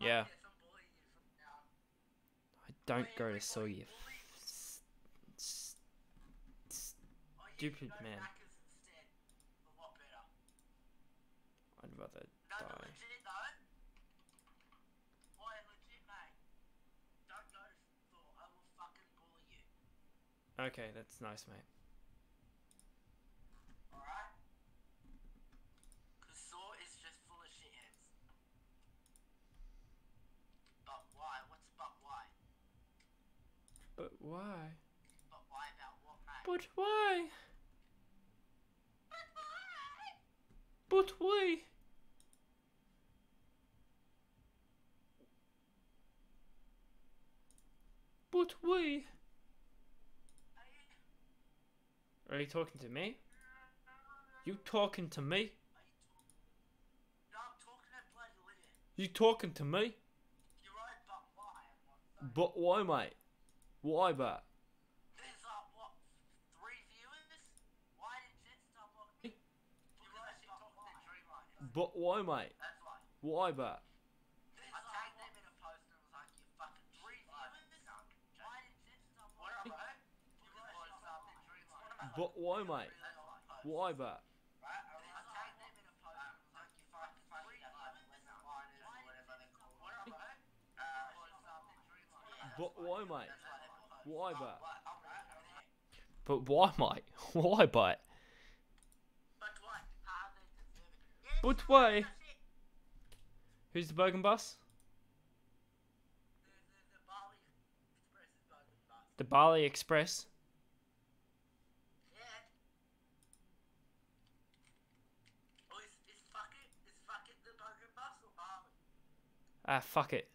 Yeah. I don't go to school, you stupid man. I'd rather die. Okay, that's nice, mate. But why? But why? But why? But why? Are you talking to me? You talking to me? You talking to me? But why, mate? Why, but? But why, mate? Why, but? But why, mate? Why, but? But why, mate? Why, but? But why, mate? Why, but? But why? Who's the Bogan bus? The Bali Express. Ah, fuck it.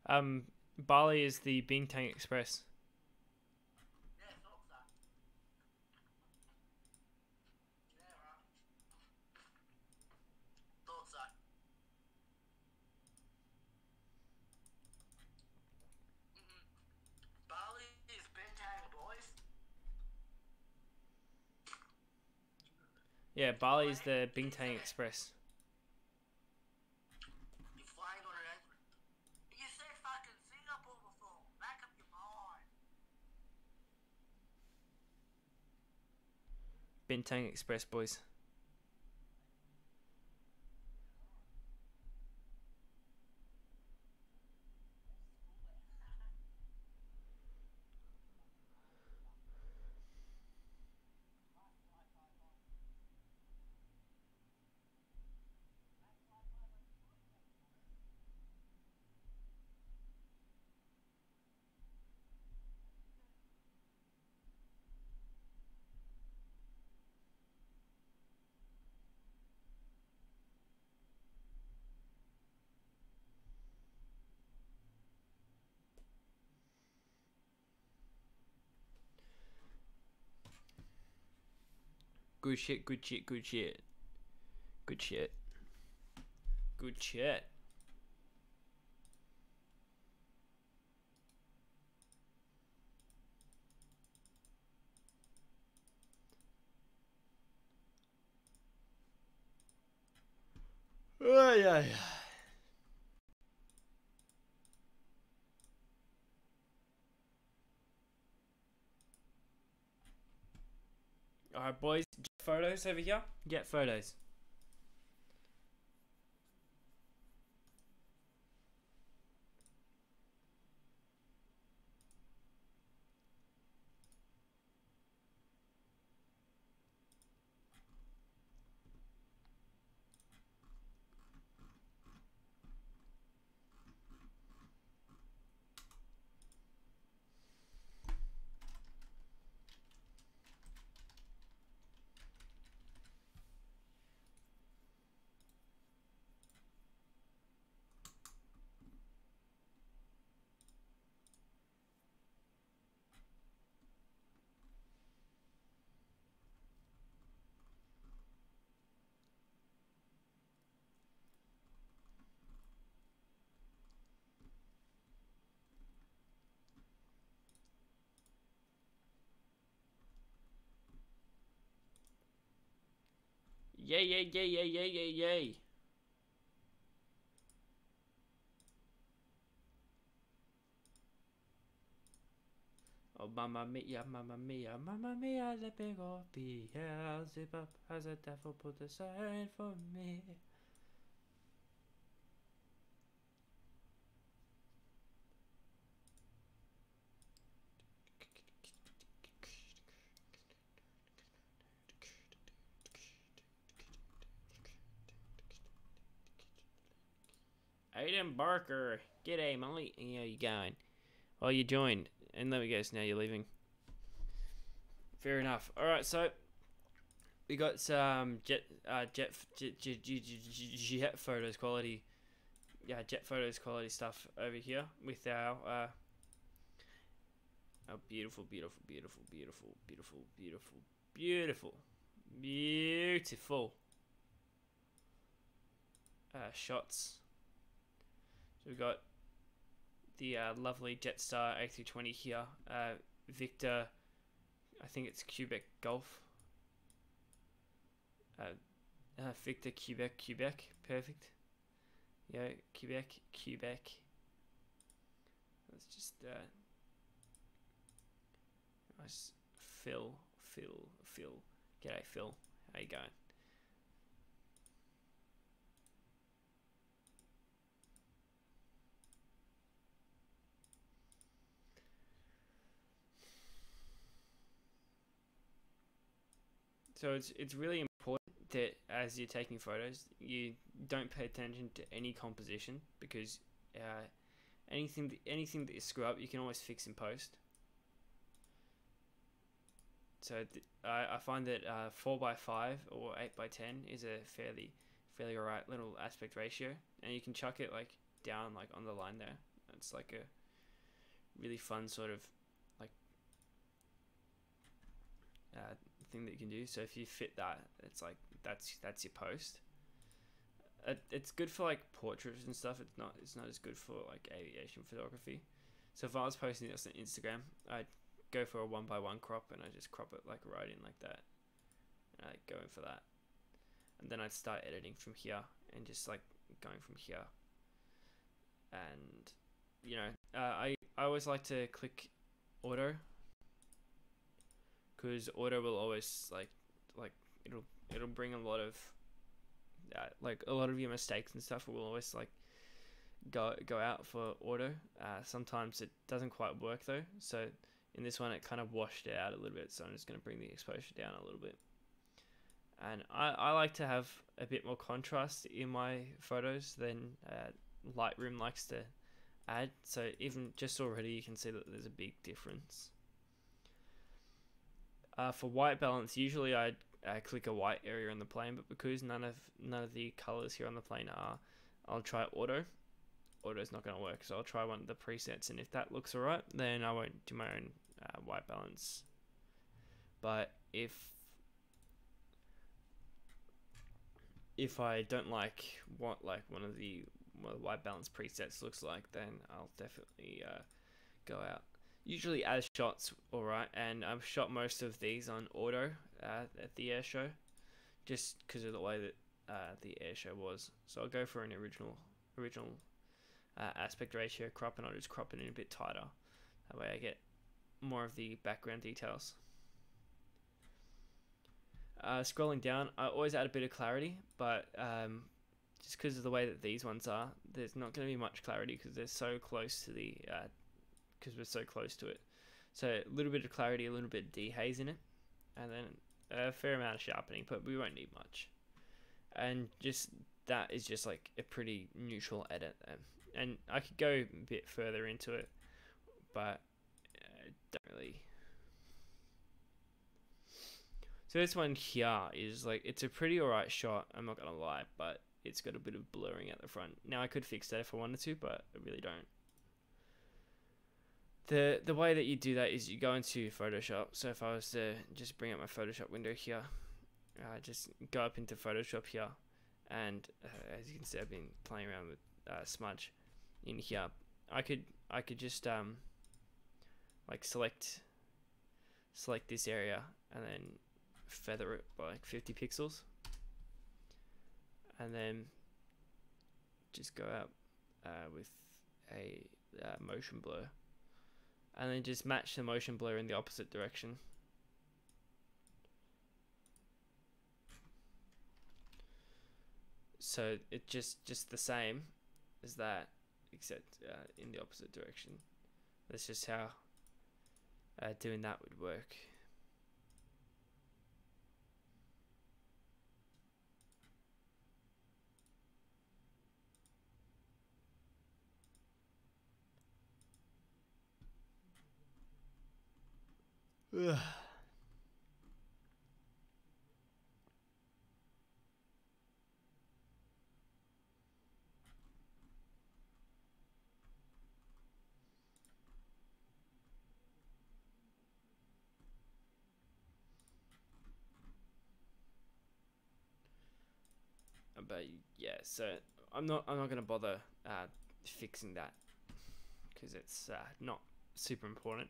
Bali is the Bintang Express. Yeah, Bali is the Bintang Express. Bintang Express, boys. Good shit, good shit, good shit. Good shit. Good shit. Oh, yeah, yeah. Alright, boys. Get photos over here. Get photos. Yay, yay, yay, yay, yay, yay, yay. Oh, mamma mia, let me go be here. Zip up as a devil put aside for me. Aiden Barker, g'day mate. How you going? Well, you joined, and let me guess, now you're leaving. Fair enough. All right, so we got some jet photos quality, jet photos quality stuff over here with our beautiful, beautiful, beautiful, beautiful, beautiful, beautiful, beautiful, beautiful shots. So we've got the lovely Jetstar A320 here, Victor, I think it's Quebec Golf, Victor Quebec, perfect. Yeah, Quebec. Let's just nice. Phil. G'day, Phil. How you going? So it's really important that as you're taking photos, you don't pay attention to any composition, because anything that you screw up, you can always fix in post. So I find that 4:5 or 8:10 is a fairly alright little aspect ratio, and you can chuck it like down like on the line there. It's like a really fun sort of like thing that you can do. So if you fit that, it's like that's your post. It's good for like portraits and stuff. It's not as good for like aviation photography. So if I was posting this on Instagram, I'd go for a 1:1 crop, and I just crop it like right in like that, and I go in for that, and then I'd start editing from here and just like going from here. And you know, I always like to click auto, because auto will always like it'll bring a lot of like a lot of your mistakes and stuff will always like go out for auto. Sometimes it doesn't quite work though, so in this one it kind of washed it out a little bit, so I'm just going to bring the exposure down a little bit. And I like to have a bit more contrast in my photos than Lightroom likes to add, so even just already you can see that there's a big difference. For white balance, usually I'd click a white area on the plane, but because none of the colors here on the plane are, I'll try auto. Auto's not going to work, so I'll try one of the presets, and if that looks alright, then I won't do my own white balance. But if I don't like what one of the white balance presets looks like, then I'll definitely go out. Usually as shots, alright, and I've shot most of these on auto at the air show, just because of the way that the air show was. So I'll go for an original aspect ratio crop, and I'll just crop it in a bit tighter. That way I get more of the background details. Scrolling down, I always add a bit of clarity, but just because of the way that these ones are, there's not going to be much clarity because they're so close to the because we're so close to it. So a little bit of clarity, a little bit of dehaze in it, and then a fair amount of sharpening, but we won't need much. And just that is just like a pretty neutral edit, and I could go a bit further into it, but don't really. So this one here is like, it's a pretty alright shot, I'm not gonna lie, but it's got a bit of blurring at the front. Now I could fix that if I wanted to, but I really don't. The way that you do that is you go into Photoshop. So if I was to just bring up my Photoshop window here, just go up into Photoshop here, and as you can see, I've been playing around with smudge in here. I could just like select this area and then feather it by like 50 pixels, and then just go out with a motion blur, and then just match the motion blur in the opposite direction. So it just the same as that, except in the opposite direction. That's just how doing that would work. Ugh. But yeah, so I'm not gonna bother fixing that because it's not super important.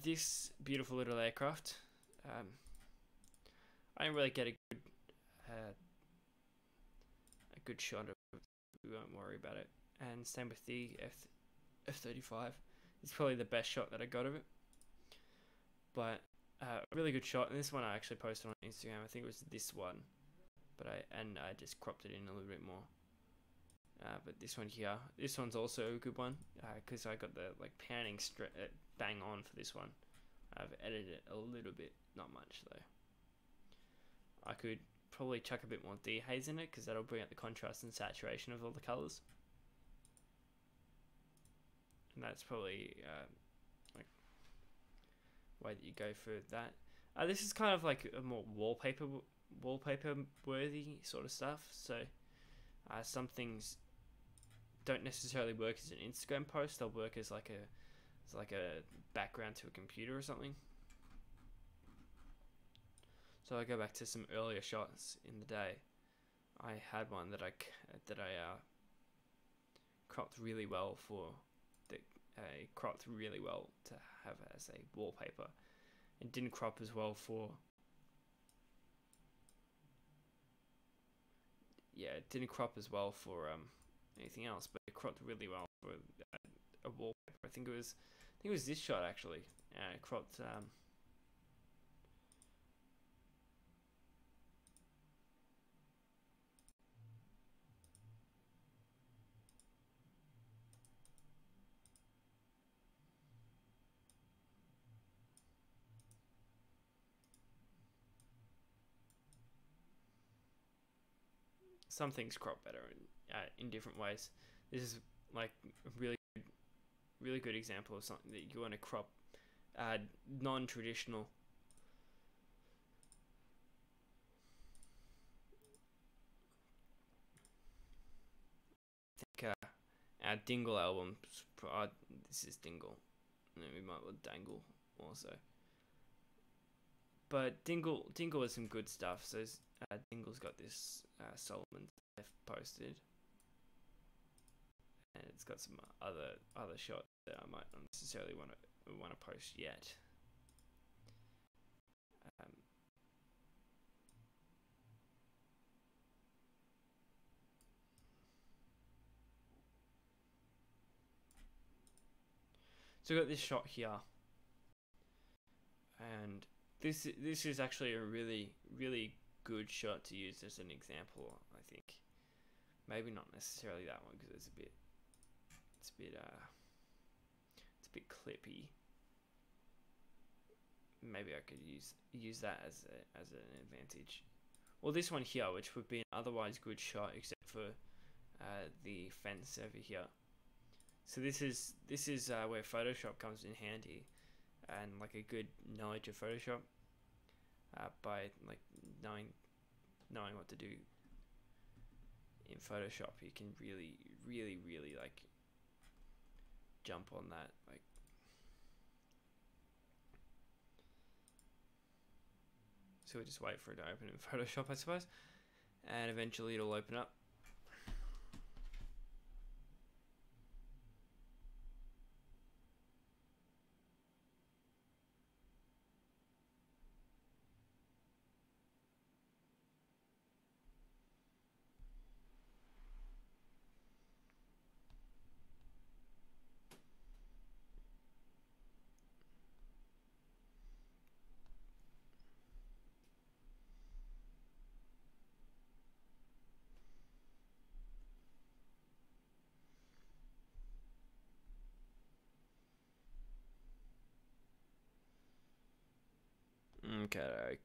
This beautiful little aircraft, I didn't really get uh, a good shot of it. We won't worry about it. And same with the F-35. It's probably the best shot that I got of it. But a really good shot. And this one I actually posted on Instagram. I think it was this one. But I just cropped it in a little bit more. But this one here, this one's also a good one because I got the like panning bang on for this one. I've edited it a little bit, not much though. I could probably chuck a bit more dehaze in it because that'll bring out the contrast and saturation of all the colors. And that's probably like way that you go for that. This is kind of like a more wallpaper worthy sort of stuff. So some things don't necessarily work as an Instagram post. They'll work as like a background to a computer or something. So I go back to some earlier shots in the day. I had one that I cropped really well for cropped really well to have as a wallpaper. It didn't crop as well for it didn't crop as well for anything else, but it cropped really well for a wallpaper. I think it was this shot actually. It cropped some things crop better in different ways. This is like a really good example of something that you want to crop non-traditional. I think our Dingle album, this is Dingle, and then we might want Dangle also. But Dingle has some good stuff. So Dingle's got this Solomon I've posted, and it's got some other shots that I might not necessarily want to post yet. So we got this shot here, and this is actually a really good shot to use as an example. I think maybe not necessarily that one because it's a bit clippy. Maybe I could use that as an advantage. Well, this one here, which would be an otherwise good shot, except for the fence over here. So this is where Photoshop comes in handy, and like a good knowledge of Photoshop by like knowing what to do in Photoshop. You can really like jump on that. Like, so we just wait for it to open in Photoshop, I suppose, and eventually it'll open up. Okay.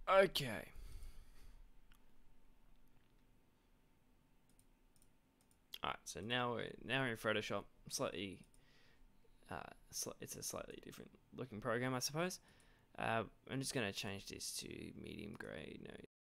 Okay. Alright, so now we're in Photoshop. Slightly, it's a slightly different looking program, I suppose. I'm just gonna change this to medium grade. No,